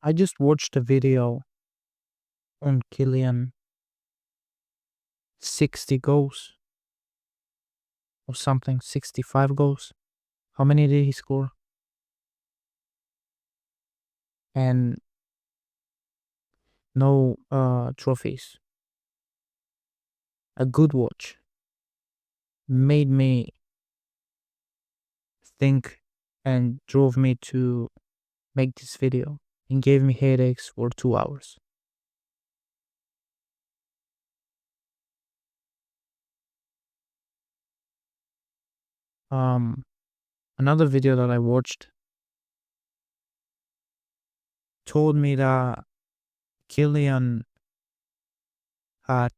I just watched a video on Killian 60 goals or something, 65 goals. How many did he score? And no trophies. A good watch made me think and drove me to make this video and gave me headaches for 2 hours. Um, Another video that I watched told me that Killian had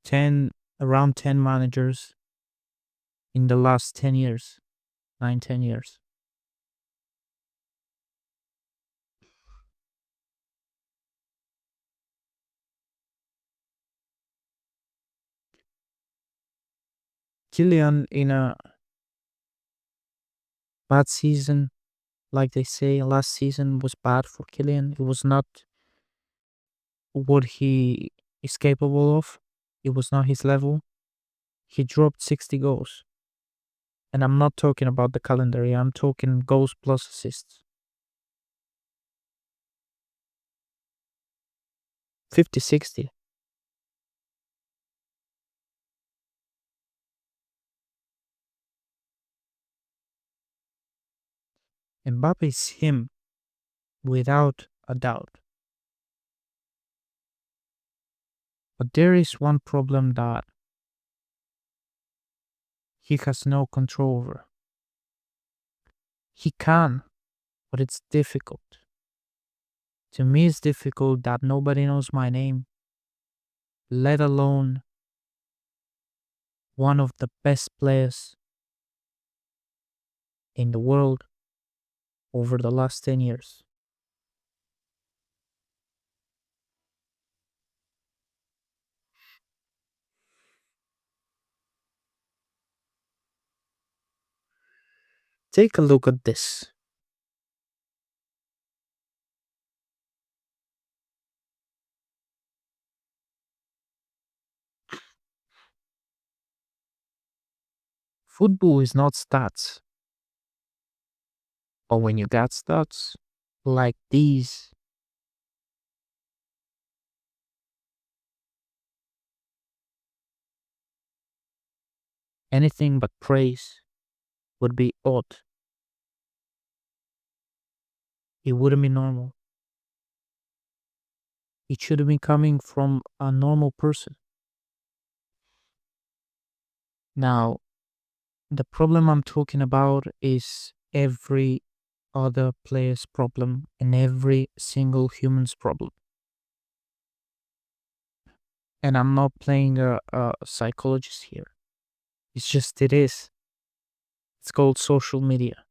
10 around 10 managers in the last 10 years, 9 10 years. Killian in a bad season, like they say, last season was bad for Killian. It was not what he is capable of. It was not his level. He dropped 60 goals. And I'm not talking about the calendar year, I'm talking goals plus assists. 50, 60. Mbappe is him without a doubt. But there is one problem that he has no control over. He can, but it's difficult. To me, it's difficult that nobody knows my name, let alone one of the best players in the world over the last 10 years. Take a look at this. Football is not stats. But when you got stats like these, anything but praise would be odd. It wouldn't be normal. It should have been coming from a normal person. Now, the problem I'm talking about is every other player's problem and every single human's problem. And I'm not playing a psychologist here. It's just it is. It's called social media.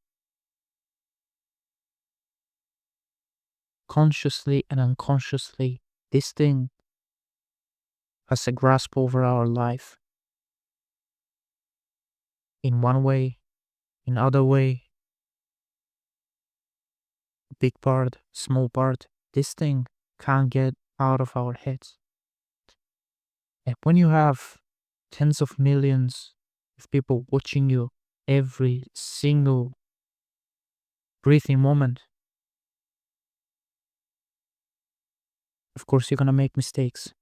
Consciously and unconsciously, this thing has a grasp over our life. In one way, in other way, big part, small part, this thing can't get out of our heads. And when you have tens of millions of people watching you every single breathing moment, of course you're gonna make mistakes.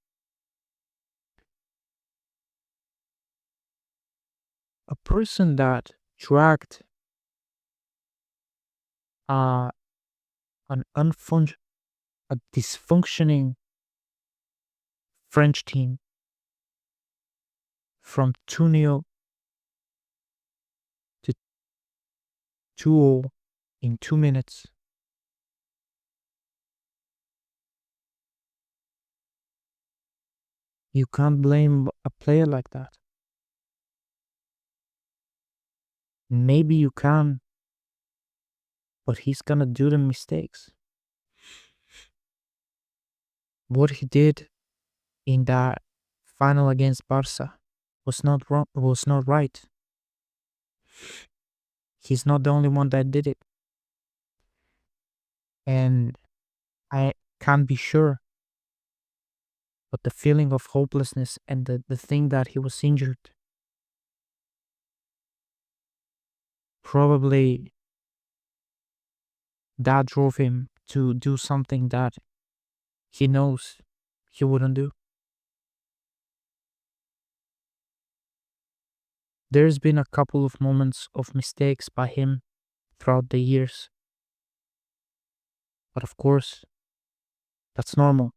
A person that dragged uh, an a dysfunctioning French team from 2-0 to 2-0 in 2 minutes. You can't blame a player like that. Maybe you can, but he's gonna do the mistakes. What he did in that final against Barca was not wrong, was not right. He's not the only one that did it. And I can't be sure, but the feeling of hopelessness and the thing that he was injured probably that drove him to do something that he knows he wouldn't do. There's been a couple of moments of mistakes by him throughout the years, but of course, that's normal.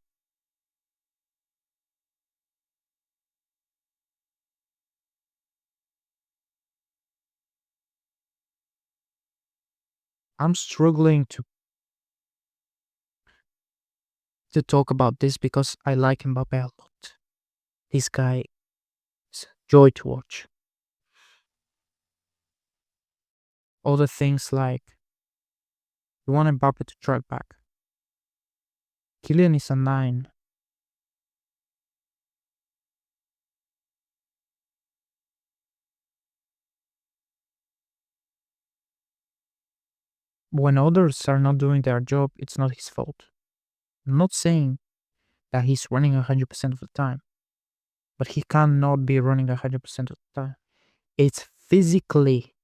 I'm struggling to talk about this because I like Mbappe a lot. This guy is joy to watch. Other things like you want Mbappe to track back. Kylian is a 9. When others are not doing their job, it's not his fault. I'm not saying that he's running 100% of the time, but he cannot be running 100% of the time. It's physically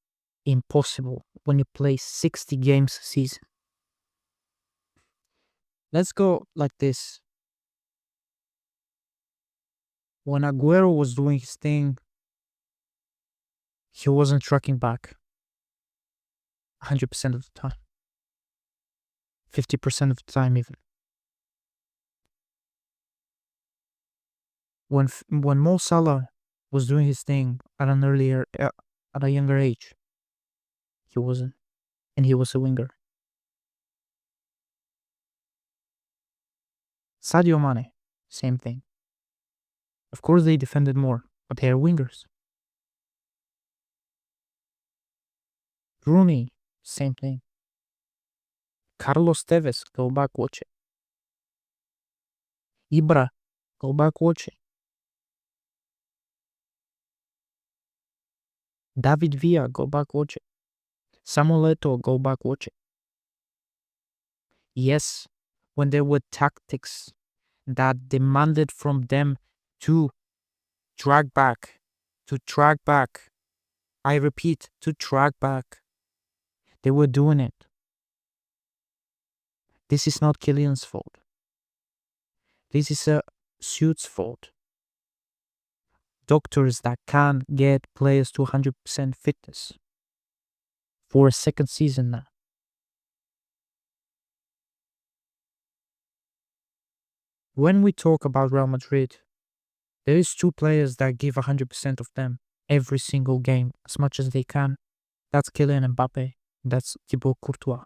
impossible when you play 60 games a season. Let's go like this. When Aguero was doing his thing, he wasn't tracking back 100% of the time, 50% of the time even. When Mo Salah was doing his thing at a younger age, he wasn't, and he was a winger. Sadio Mane, same thing. Of course, they defended more, but they are wingers. Rooney, same thing. Carlos Tevez, go back watch it. Ibra, go back watch it. David Villa, go back watch it. Samuel Eto'o, go back watch it. Yes, when there were tactics that demanded from them to drag back, to track back. I repeat, to track back. They were doing it. This is not Kylian's fault. This is a suit's fault. Doctors that can't get players to 100% fitness for a second season now. When we talk about Real Madrid, there is two players that give 100% of them every single game as much as they can. That's Kylian Mbappe. That's Thibaut Courtois.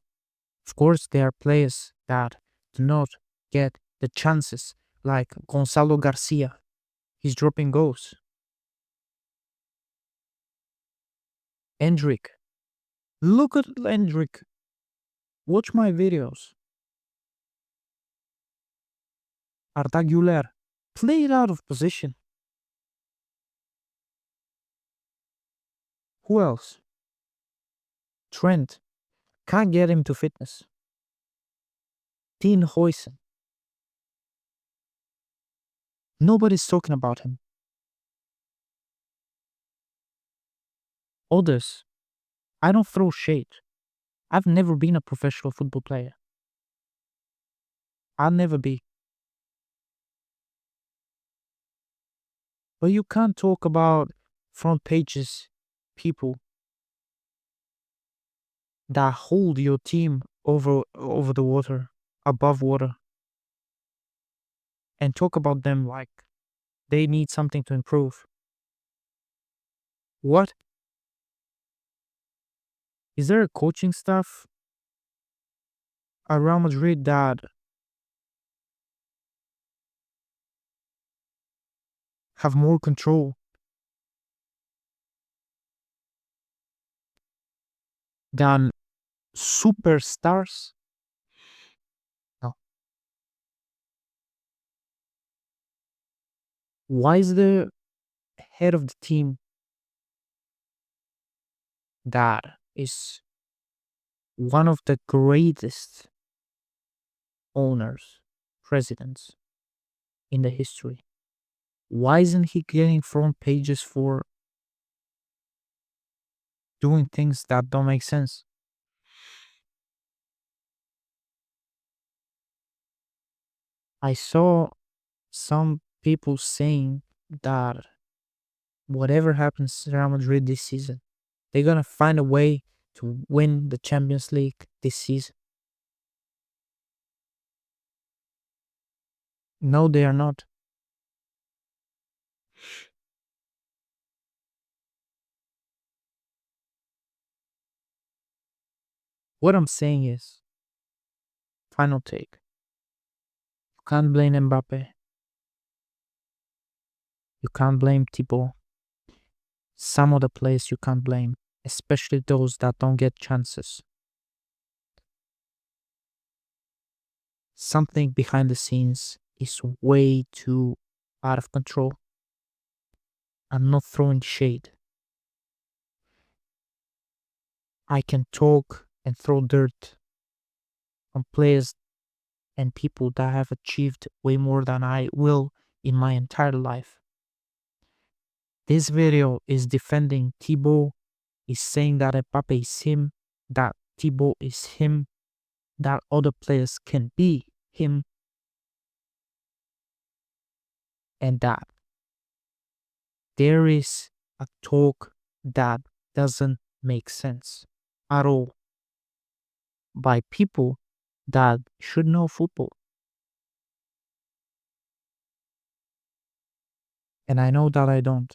Of course, there are players that do not get the chances, like Gonzalo Garcia. He's dropping goals. Endrick. Look at Endrick. Watch my videos. Arda Güler. Played out of position. Who else? Trent. Can't get him to fitness. Dean Huysen. Nobody's talking about him. Others. I don't throw shade. I've never been a professional football player. I'll never be. But you can't talk about front pages people that hold your team over the water, above water, and talk about them like they need something to improve. What? Is there a coaching staff at Real Madrid that have more control than superstars? No. Why is the head of the team that is one of the greatest owners, presidents in the history. Why isn't he getting front pages for doing things that don't make sense? I saw some people saying that whatever happens to Real Madrid this season, they're gonna find a way to win the Champions League this season. No, they are not. What I'm saying is, final take. You can't blame Mbappe. You can't blame Thibaut. Some of the players you can't blame, especially those that don't get chances. Something behind the scenes is way too out of control. I'm not throwing shade. I can talk and throw dirt on players and people that have achieved way more than I will in my entire life. This video is defending Thibaut, is saying that Mbappe is him, that Thibaut is him, that other players can be him, and that there is a talk that doesn't make sense at all by people that should know football. And I know that I don't.